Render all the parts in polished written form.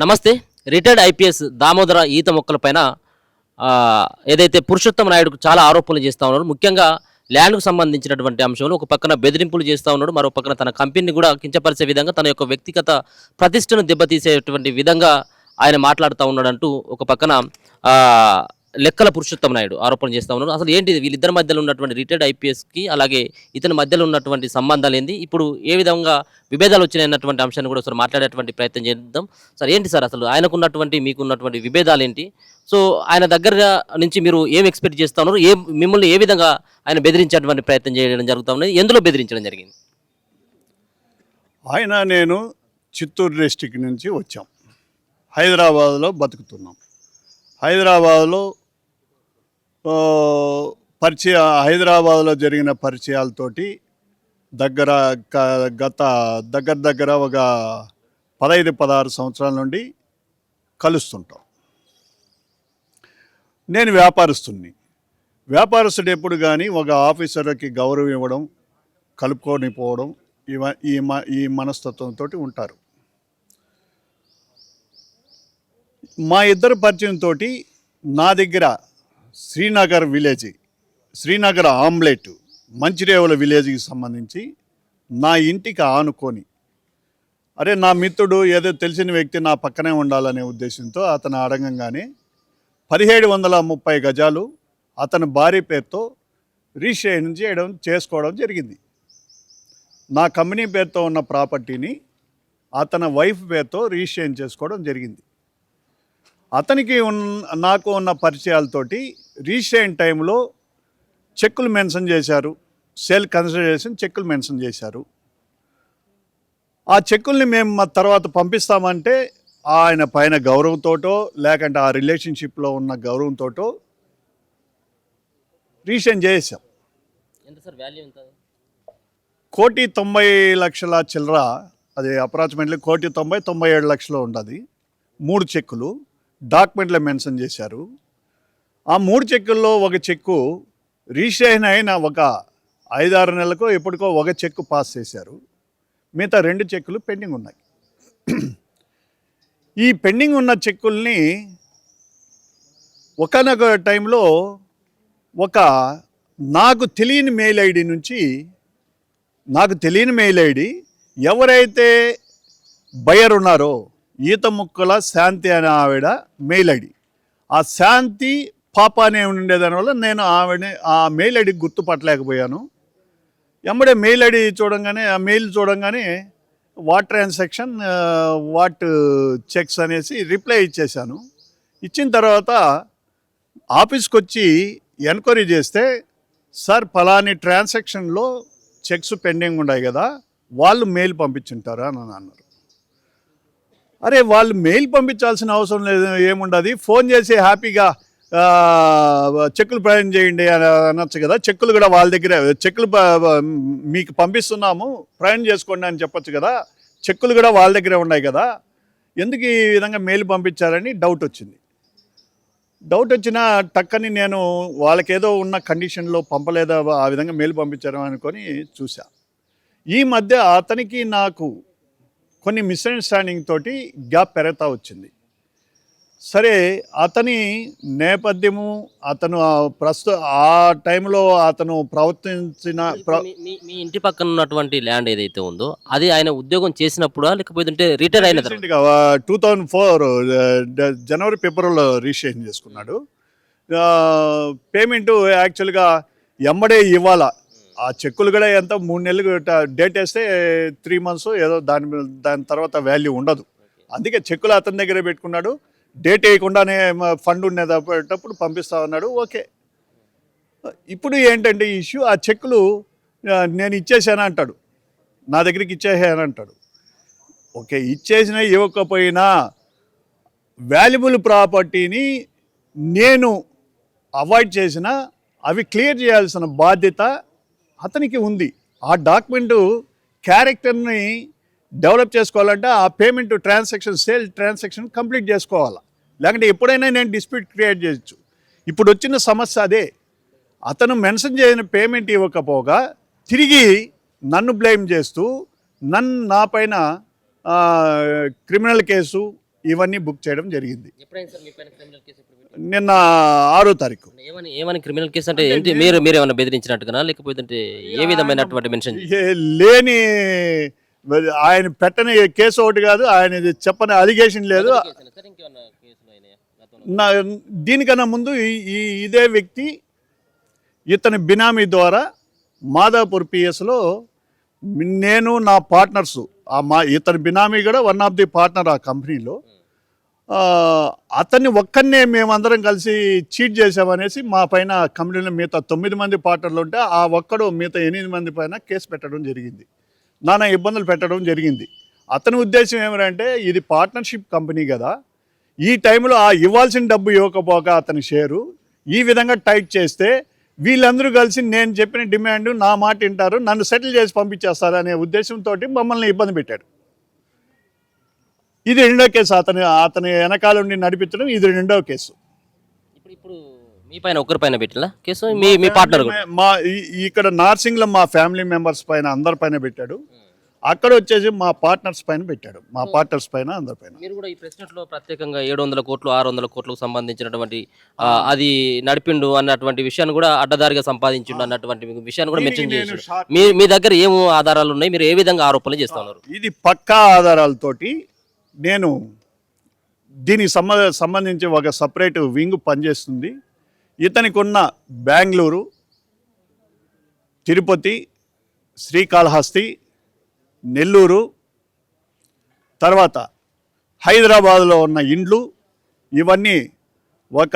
నమస్తే. Retired IPS Damodara ఈత మొక్కలపైన ఏదైతే పురుషోత్తమ నాయుడుకు చాలా ఆరోపణలు చేస్తా ఉన్నారు. ముఖ్యంగా ల్యాండ్‌కు సంబంధించినటువంటి అంశంలో ఒక పక్కన బెదిరింపులు చేస్తా ఉన్నాడు. మరో పక్కన తన కంపెనీని కూడా కించపరిచే విధంగా, తన యొక్క వ్యక్తిగత ప్రతిష్టను దెబ్బతీసేటువంటి విధంగా ఆయన మాట్లాడుతా ఉన్నాడంటూ ఒక పక్కన లెక్కల పురుషోత్తమ నాయుడు ఆరోపణ చేస్తా ఉన్నారు. అసలు ఏంటి వీళ్ళిద్దరి మధ్యలో ఉన్నటువంటి రిటైర్డ్ ఐపీఎస్‌కి అలాగే ఇతని మధ్యలో ఉన్నటువంటి సంబంధాలు ఏంది? ఇప్పుడు ఏ విధంగా విభేదాలు వచ్చినాయన్నటువంటి అంశాన్ని కూడా ఒకసారి మాట్లాడేటువంటి ప్రయత్నం చేద్దాం. సార్ ఏంటి సార్ అసలు ఆయనకున్నటువంటి మీకున్నటువంటి విభేదాలేంటి? సో ఆయన దగ్గర నుంచి మీరు ఏం ఎక్స్‌పెక్ట్ చేస్తా ఉన్నారు? మిమ్మల్ని ఏ విధంగా ఆయన బెదిరించేటువంటి ప్రయత్నం చేయడం జరుగుతా ఉన్నది? ఎందులో బెదిరించడం జరిగింది? నేను చిత్తూరు డిస్ట్రిక్ట్ నుంచి వచ్చాం. హైదరాబాద్లో బతుకుతున్నాం. హైదరాబాద్లో హైదరాబాద్లో జరిగిన పరిచయాలతోటి దగ్గర ఒక 15-16 సంవత్సరాల నుండి కలుస్తుంటాం. నేను వ్యాపారస్తుడు ఎప్పుడు కానీ ఒక ఆఫీసర్కి గౌరవం ఇవ్వడం, కలుపుకొని పోవడం ఈ మనస్తత్వంతో ఉంటారు. మా ఇద్దరు పరిచయంతో నా దగ్గర శ్రీనగర్ ఆమ్లెట్ మంచిరేవుల విలేజ్కి సంబంధించి నా ఇంటికి ఆనుకొని, నా మిత్రుడు ఏదో తెలిసిన వ్యక్తి నా పక్కనే ఉండాలనే ఉద్దేశంతో అతను అడగంగానే 1730 గజాలు అతని భార్య పేరుతో రిజిస్ట్రేషన్ చేసుకోవడం జరిగింది. నా కంపెనీ పేరుతో ఉన్న ప్రాపర్టీని అతని వైఫ్ పేరుతో రిజిస్ట్రేషన్ చేసుకోవడం జరిగింది. అతనికి నాకు ఉన్న పరిచయాలతోటి రిజిస్ట్రేషన్ టైంలో చెక్కులు మెన్షన్ చేశారు, సేల్ కన్సిడరేషన్ చెక్కులు మెన్షన్ చేశారు. ఆ చెక్కుల్ని మేము తర్వాత పంపిస్తామంటే ఆయన పైన గౌరవంతోటో లేకంటే ఆ రిలేషన్షిప్లో ఉన్న గౌరవంతోటో రిజిస్ట్రేషన్ చేసాం. ఎంత సార్ వాల్యూ ఎంత? 1,90,00,000 చిల్లర, అది అప్రాక్సిమేట్లీ 1,90,97,00,000 ఉండదు. 3 చెక్కులు డాక్యుమెంట్లో మెన్షన్ చేశారు. ఆ 3 చెక్కుల్లో ఒక చెక్కు రిజిస్ట్రేషన్ అయిన ఒక 5-6 నెలలకు ఎప్పటికో ఒక చెక్కు పాస్ చేశారు. మిగతా 2 చెక్కులు పెండింగ్ ఉన్నాయి. ఈ పెండింగ్ ఉన్న చెక్కుల్ని ఒకనొక టైంలో నాకు తెలియని మెయిల్ ఐడి ఎవరైతే బయర్ ఉన్నారో ఈత ముక్కల శాంతి అనే ఆవిడ మెయిల్ ఐడి, ఆ శాంతి పాప అనే ఉండేదానివల్ల నేను ఆ మెయిల్ ఐడికి గుర్తుపట్టలేకపోయాను. ఎమ్మడే మెయిల్ ఐడి ఆ మెయిల్ చూడంగానే వాట్ ట్రాన్సాక్షన్ వాట్ చెక్స్ అనేసి రిప్లై ఇచ్చేశాను. ఇచ్చిన తర్వాత ఆఫీస్కి వచ్చి ఎంక్వైరీ చేస్తే, సార్ ఫలాని ట్రాన్సాక్షన్లో చెక్స్ పెండింగ్ ఉన్నాయి కదా, వాళ్ళు మెయిల్ పంపించుంటారా అని అన్నారు. వాళ్ళు మెయిల్ పంపించాల్సిన అవసరం లేదు, ఏముండదు, ఫోన్ చేసి హ్యాపీగా చెక్కులు ప్రయాణం చేయండి అని అనొచ్చు కదా. చెక్కులు కూడా వాళ్ళ దగ్గర, చెక్కులు మీకు పంపిస్తున్నాము ప్రయాణం చేసుకోండి అని చెప్పొచ్చు కదా. చెక్కులు కూడా వాళ్ళ దగ్గరే ఉన్నాయి కదా, ఎందుకు ఈ విధంగా మెయిల్ పంపించారని డౌట్ వచ్చిన టక్కని నేను వాళ్ళకేదో ఉన్న కండిషన్లో పంపలేదా, ఆ విధంగా మెయిల్ పంపించారు అనుకొని చూసా. ఈ మధ్య అతనికి నాకు కొన్ని మిస్అండర్స్టాండింగ్ తోటి గ్యాప్ పెరుగుతూ వచ్చింది. సరే, అతని నేపథ్యము, అతను ఆ టైంలో అతను ప్రవర్తించిన మీ ఇంటి పక్కన ఉన్నటువంటి ల్యాండ్ ఏదైతే ఉందో అది ఆయన ఉద్యోగం చేసినప్పుడు లేకపోతే రిటైర్ అయిన 2004 జనవరి ఫిబ్రవరిలో రిజిస్ట్రేషన్ చేసుకున్నాడు. పేమెంట్ యాక్చువల్గా ఎమ్మడే ఇవ్వాలా. ఆ చెక్కులు కూడా ఎంత 3 నెలలు డేట్ వేస్తే 3 months ఏదో దాని తర్వాత వాల్యూ ఉండదు. అందుకే చెక్కులు అతని దగ్గరే పెట్టుకున్నాడు. డేట్ వేయకుండానే ఫండ్ ఉండేటప్పుడు పంపిస్తా ఉన్నాడు. ఓకే, ఇప్పుడు ఏంటంటే ఇష్యూ, ఆ చెక్కులు నేను ఇచ్చేసాను అంటాడు, నా దగ్గరికి ఇచ్చేసాను అంటాడు. ఓకే, ఇచ్చేసినా ఇవ్వకపోయినా వాల్యుబుల్ ప్రాపర్టీని నేను అవాయిడ్ చేసినా అవి క్లియర్ చేయాల్సిన బాధ్యత అతనికి ఉంది. ఆ డాక్యుమెంటు క్యారెక్టర్ని డెవలప్ చేసుకోవాలంటే ఆ payment transaction, sale transaction complete చేసుకోవాలి. లేకుంటే ఎప్పుడైనా నేను డిస్ప్యూట్ క్రియేట్ చేయొచ్చు. ఇప్పుడు వచ్చిన సమస్య అదే. అతను మెన్షన్ చేసిన పేమెంట్ ఇవ్వకపోగా తిరిగి నన్ను బ్లేమ్ చేస్తూ నా పైన క్రిమినల్ కేసు ఇవన్నీ బుక్ చేయడం జరిగింది. ఎప్పుడైంది సార్ మీ పైన క్రిమినల్ కేసు ఎప్పుడు పెట్టారు? నిన్న 6వ తారీఖు. ఏమని క్రిమినల్ కేసు అంటే ఏంటి? మీరు ఏమైనా బెదిరించినట్టుగా లేకపోతే ఏ విధమైనటువంటి మెన్షన్ లేని ఆయన పెట్టని కేసు ఒకటి కాదు, ఆయన చెప్పని అలిగేషన్ లేదు. దీనికన్నా ముందు ఇదే వ్యక్తి ఇతని బినామీ ద్వారా మాదాపూర్ పిఎస్లో నేను నా పార్ట్నర్సు ఇతని బినామీ కూడా వన్ ఆఫ్ ది పార్ట్నర్ ఆ కంపెనీలో, అతన్ని ఒక్కనే మేమందరం కలిసి చీట్ చేసామనేసి మా పైన కంపెనీలో మిగతా 9 మంది పార్ట్నర్లు ఉంటే ఆ ఒక్కడు మిగతా 8 మంది పైన కేసు పెట్టడం జరిగింది, నానా ఇబ్బందులు పెట్టడం జరిగింది. అతని ఉద్దేశం ఏమిటంటే ఇది పార్ట్నర్షిప్ కంపెనీ కదా, ఈ టైంలో ఇవ్వాల్సిన డబ్బు ఇవ్వకపోక అతని షేరు ఈ విధంగా టైట్ చేస్తే వీళ్ళందరూ కలిసి నేను చెప్పిన డిమాండ్ నా మాట వింటారు, నన్ను సెటిల్ చేసి పంపించేస్తారు అనే ఉద్దేశంతో మమ్మల్ని ఇబ్బంది పెట్టాడు. ఇది రెండో కేసు, అతని వెనకాల ఉండి నడిపించడం ఇది రెండో కేసు. ఇప్పుడు మీ పైన ఒకరి పైన పెట్టినా కేసు? మీ పార్ట్నర్ ఇక్కడ నార్సింగ్లో మా ఫ్యామిలీ మెంబర్స్ పైన అందరి పైన పెట్టాడు, అక్కడ వచ్చేసి మా పార్ట్నర్స్ పైన పెట్టాడు, మా పార్ట్నర్స్ పైన అందరి పైన. మీరు కూడా ఈ ప్రెస్ మీట్లో ప్రత్యేకంగా 700 కోట్లు 600 కోట్లకు సంబంధించినటువంటి అది నడిపిండు అన్నటువంటి విషయాన్ని కూడా అడ్డదారిగా సంపాదించిండు అన్నటువంటి విషయాన్ని కూడా మెన్షన్ చేశారు. మీ దగ్గర ఏం ఆధారాలు ఉన్నాయి? మీరు ఏ విధంగా ఆరోపణలు చేస్తా ఉన్నారు? ఇది పక్కా ఆధారాలతోటి నేను దీనికి సంబంధించి ఒక సపరేట్ వింగ్ పనిచేస్తుంది. ఇతనికి ఉన్న బెంగళూరు, తిరుపతి, శ్రీకాళహస్తి, నెల్లూరు, తర్వాత హైదరాబాద్లో ఉన్న ఇండ్లు, ఇవన్నీ ఒక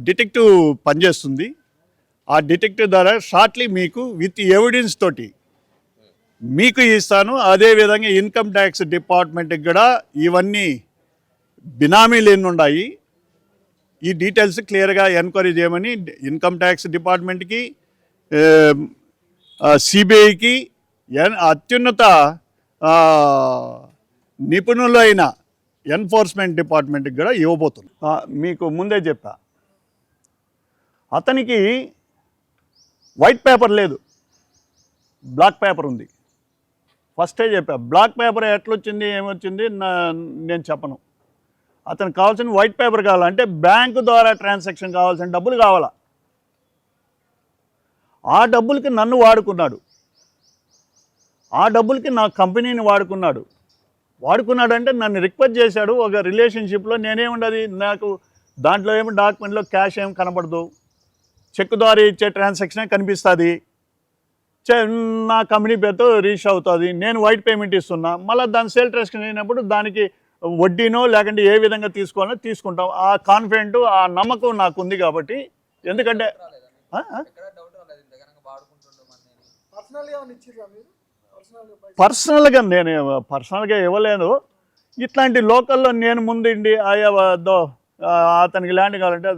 డిటెక్టివ్ పనిచేస్తుంది. ఆ డిటెక్టివ్ ద్వారా షార్ట్లీ మీకు విత్ ఎవిడెన్స్ తోటి మీకు ఇస్తాను. అదేవిధంగా ఇన్కమ్ ట్యాక్స్ డిపార్ట్మెంట్కి కూడా ఇవన్నీ బినామీలు ఎన్ని ఉన్నాయి ఈ డీటెయిల్స్ క్లియర్గా ఎంక్వైరీ చేయమని ఇన్కమ్ ట్యాక్స్ డిపార్ట్మెంట్కి, సిబిఐకి, అత్యున్నత నిపుణులైన ఎన్ఫోర్స్మెంట్ డిపార్ట్మెంట్కి కూడా ఇవ్వబోతుంది. మీకు ముందే చెప్పా, అతనికి వైట్ పేపర్ లేదు, బ్లాక్ పేపర్ ఉంది. ఫస్టే చెప్పా, బ్లాక్ పేపర్ ఎట్లొచ్చింది ఏమొచ్చింది నేను చెప్పను. అతనికి కావాల్సిన వైట్ పేపర్ కావాలంటే బ్యాంకు ద్వారా ట్రాన్సాక్షన్ కావాల్సిన డబ్బులు కావాలా. ఆ డబ్బులకి నన్ను వాడుకున్నాడు, ఆ డబ్బులకి నా కంపెనీని వాడుకున్నాడంటే నన్ను రిక్వెస్ట్ చేశాడు. ఒక రిలేషన్షిప్లో నేనేముండదు, నాకు దాంట్లో ఏమి డాక్యుమెంట్లో క్యాష్ ఏమి కనబడదు, చెక్ ద్వారా ఇచ్చే ట్రాన్సాక్షనే కనిపిస్తుంది, నా కంపెనీ పేరుతో రిజిస్టర్ అవుతుంది, నేను వైట్ పేమెంట్ ఇస్తున్నా, మళ్ళీ దాని సేల్ ట్రాన్సాక్షన్ అయినప్పుడు దానికి వడ్డీనో లేకుంటే ఏ విధంగా తీసుకోవాలో తీసుకుంటాం. ఆ కాన్ఫిడెంట్, ఆ నమ్మకం నాకు ఉంది. కాబట్టి ఎందుకంటే పర్సనల్గా ఇవ్వలేదు. ఇట్లాంటి లోకల్లో నేను ముందుండి అతనికి ల్యాండ్ కావాలంటే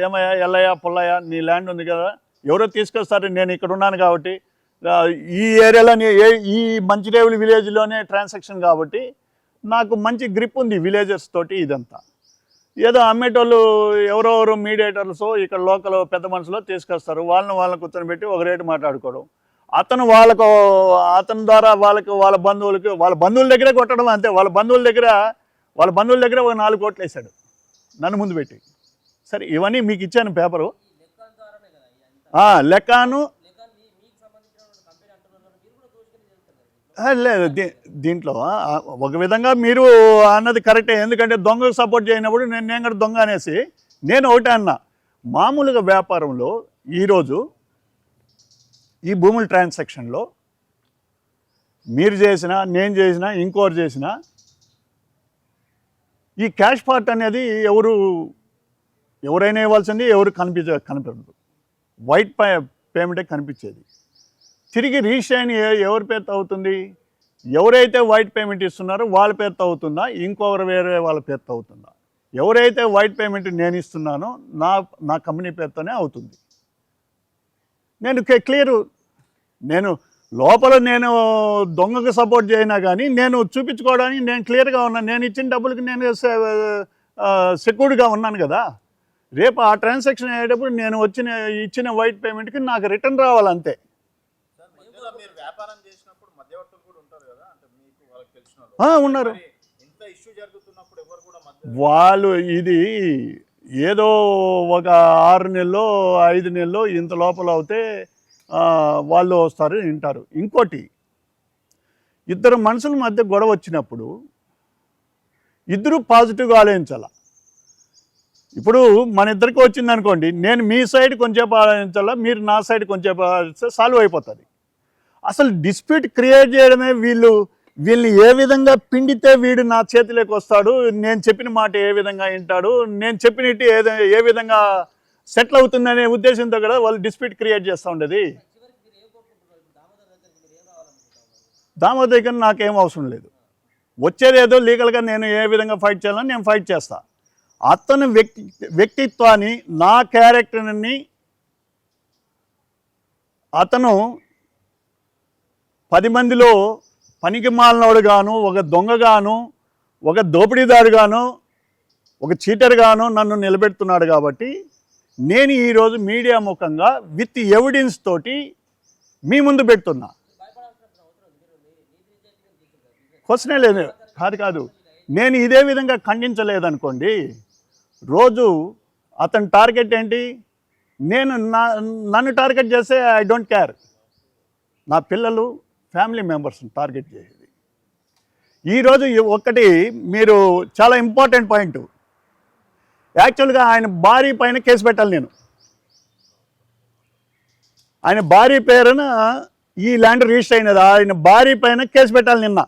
ఏమయ్యా ఎల్లయ్యా పుల్లయ్యా నీ ల్యాండ్ ఉంది కదా, ఎవరో తీసుకొస్తారు, నేను ఇక్కడ ఉన్నాను కాబట్టి ఈ ఏరియాలోనే ఈ మంచిరేవులు విలేజ్లోనే ట్రాన్సాక్షన్ కాబట్టి నాకు మంచి గ్రిప్ ఉంది విలేజర్స్ తోటి. ఇదంతా ఏదో అమ్మేటోళ్ళు ఎవరెవరు మీడియేటర్స్ ఇక్కడ లోకల్ పెద్ద మనుషులు తీసుకొస్తారు, వాళ్ళని కూర్చొని ఒక రేటు మాట్లాడుకోవడం, అతని ద్వారా వాళ్ళ బంధువుల దగ్గర కొట్టడం అంతే. వాళ్ళ బంధువుల దగ్గర ఒక 4 కోట్లు వేశాడు నన్ను ముందు పెట్టి. సరే ఇవన్నీ మీకు ఇచ్చాను పేపరు, లెక్కాను లేదు దీంట్లో. ఒక విధంగా మీరు అన్నది కరెక్టే, ఎందుకంటే దొంగకు సపోర్ట్ చేయనప్పుడు నేను కూడా దొంగ అనేసి నేను ఒకటే అన్నా. మామూలుగా వ్యాపారంలో ఈరోజు ఈ భూముల ట్రాన్సాక్షన్లో మీరు చేసినా నేను చేసినా ఇంకోరు చేసినా ఈ క్యాష్ పార్ట్ అనేది ఎవరైనా ఇవ్వాల్సింది, ఎవరు కనిపించదు. వైట్ పేమెంటే కనిపించేది. తిరిగి రిజిస్టర్ అయిన ఎవరి పేరుతో అవుతుంది? ఎవరైతే వైట్ పేమెంట్ ఇస్తున్నారో వాళ్ళ పేరుతో అవుతుందా, ఇంకొకరు వేరే వాళ్ళ పేరుతో అవుతుందా? ఎవరైతే వైట్ పేమెంట్ నేను ఇస్తున్నానో నా కంపెనీ పేరుతోనే అవుతుంది. నేను క్లియరు, నేను లోపల నేను దొంగకు సపోర్ట్ చేయనా కానీ నేను చూపించుకోవడానికి నేను క్లియర్గా ఉన్నాను. నేను ఇచ్చిన డబ్బులకి నేను సెక్యూర్డ్గా ఉన్నాను కదా. రేపు ఆ ట్రాన్సాక్షన్ అయ్యేటప్పుడు నేను ఇచ్చిన వైట్ పేమెంట్కి నాకు రిటర్న్ రావాలంతే. ఉన్నారు. వాళ్ళు ఇది ఏదో ఒక 6 నెలలో 5 నెలలో ఇంత లోపల అవుతే వాళ్ళు వస్తారు వింటారు. ఇంకోటి, ఇద్దరు మనుషుల మధ్య గొడవ వచ్చినప్పుడు ఇద్దరు పాజిటివ్గా ఆలోచించాల. ఇప్పుడు మన ఇద్దరికి వచ్చింది అనుకోండి, నేను మీ సైడ్ కొంచెంసేపు ఆలోచించాలా, మీరు నా సైడ్ కొంచెంసేపు ఆలోచిస్తే సాల్వ్ అయిపోతుంది. అసలు డిస్ప్యూట్ క్రియేట్ చేయడమే వీళ్ళని ఏ విధంగా పిండితే వీడు నా చేతిలోకి వస్తాడు, నేను చెప్పిన మాట ఏ విధంగా వింటాడు, నేను చెప్పినట్టు ఏ విధంగా సెటిల్ అవుతుందనే ఉద్దేశంతో కూడా వాళ్ళు డిస్ప్యూట్ క్రియేట్ చేస్తూ ఉండేది. దామోదర్ దగ్గర నాకేం అవసరం లేదు. వచ్చేది ఏదో లీగల్గా నేను ఏ విధంగా ఫైట్ చేయాలని నేను ఫైట్ చేస్తా. అతని వ్యక్తిత్వాన్ని, నా క్యారెక్టర్ని అతను 10 మందిలో పనికి మాలినోడు గాను, ఒక దొంగగాను, ఒక దోపిడీదారుగాను, ఒక చీటర్గాను నన్ను నిలబెడుతున్నాడు. కాబట్టి నేను ఈరోజు మీడియా ముఖంగా విత్ ఎవిడెన్స్ తోటి మీ ముందు పెడుతున్నా. క్వశ్చనే లేదు. కాదు, నేను ఇదే విధంగా ఖండించలేదనుకోండి, రోజు అతని టార్గెట్ ఏంటి, నన్ను టార్గెట్ చేస్తే ఐ డోంట్ కేర్. నా పిల్లలు, ఫ్యామిలీ మెంబర్స్ని టార్గెట్ చేసేది. ఈరోజు ఒకటి మీరు చాలా ఇంపార్టెంట్ పాయింట్, యాక్చువల్గా ఆయన భార్య పైన కేసు పెట్టాలి. నేను ఆయన భార్య పేరున ఈ ల్యాండ్ రిజిస్టర్ అయినది, ఆయన భార్య పైన కేసు పెట్టాలి. నిన్న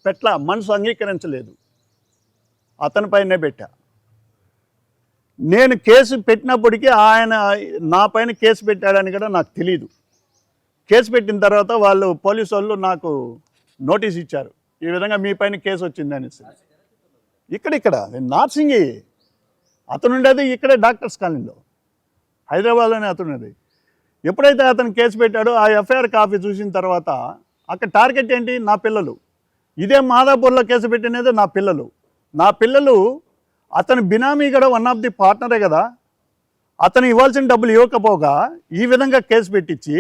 పెట్టలా, మనసు అంగీకరించలేదు, అతని పైనే పెట్టా. నేను కేసు పెట్టినప్పటికీ ఆయన నా పైన కేసు పెట్టాడని కూడా నాకు తెలీదు. కేసు పెట్టిన తర్వాత పోలీసు వాళ్ళు నాకు నోటీస్ ఇచ్చారు, ఈ విధంగా మీ పైన కేసు వచ్చింది అనేసి. ఇక్కడ నార్సింగి అతను ఉండేది, ఇక్కడే డాక్టర్స్ కాలనీలో, హైదరాబాద్లోనే అతను ఉండేది. ఎప్పుడైతే అతను కేసు పెట్టాడో ఆ ఎఫ్ఐఆర్ కాపీ చూసిన తర్వాత అక్కడ టార్గెట్ ఏంటి, నా పిల్లలు. ఇదే మాదాపూర్లో కేసు పెట్టినది నా పిల్లలు. అతను బినామీ కూడా వన్ ఆఫ్ ది పార్ట్నరే కదా. అతను ఇవ్వాల్సిన డబ్బులు ఇవ్వకపోగా ఈ విధంగా కేసు పెట్టించి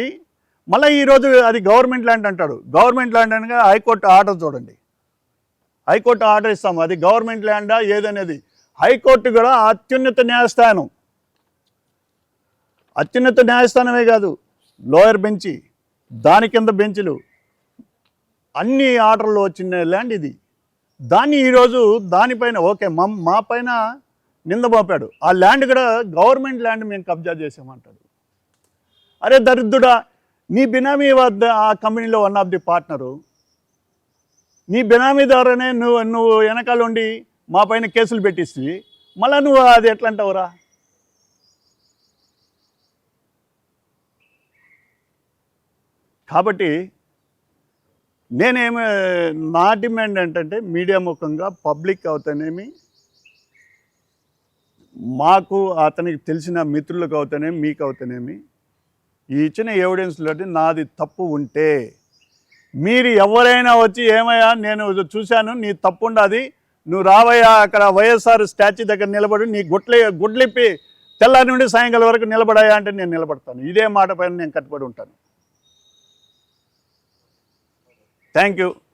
మళ్ళీ ఈరోజు అది గవర్నమెంట్ ల్యాండ్ అంటాడు. గవర్నమెంట్ ల్యాండ్ అనగా హైకోర్టు ఆర్డర్ చూడండి, హైకోర్టు ఆర్డర్ ఇస్తాము, అది గవర్నమెంట్ ల్యాండా ఏదనేది. హైకోర్టు కూడా అత్యున్నత న్యాయస్థానమే కాదు, లోయర్ బెంచి, దాని కింద బెంచ్లు, అన్ని ఆర్డర్లు వచ్చిన ల్యాండ్ ఇది. దాన్ని ఈరోజు దానిపైన ఓకే మా పైన నింద మోపాడు. ఆ ల్యాండ్ కూడా గవర్నమెంట్ ల్యాండ్ మేము కబ్జా చేసామంటాడు. అరే దరిద్రుడా, నీ బినామీ వద్ద ఆ కంపెనీలో వన్ ఆఫ్ ది పార్ట్నరు, నీ బినామీ ద్వారానే నువ్వు వెనకాల ఉండి మా పైన కేసులు పెట్టిస్తుంది. మళ్ళీ నువ్వు అది ఎట్లా అంటావురా? కాబట్టి నా డిమాండ్ ఏంటంటే, మీడియా ముఖంగా పబ్లిక్ అవుతానేమి, మాకు అతనికి తెలిసిన మిత్రులకు అవుతానేమి, మీకు అవుతానేమి, ఈ ఇచ్చిన ఎవిడెన్స్లోటి నాది తప్పు ఉంటే మీరు ఎవరైనా వచ్చి ఏమయ్యా నేను చూశాను నీ తప్పు ఉండదు, నువ్వు రావయ్యా అక్కడ వైఎస్ఆర్ స్టాచ్యూ దగ్గర నిలబడి నీ గుడ్లిప్పి తెల్లారి నుండి సాయంకాలం వరకు నిలబడాయా అంటే నేను నిలబడతాను. ఇదే మాట పైన నేను కట్టుబడి ఉంటాను. Thank you.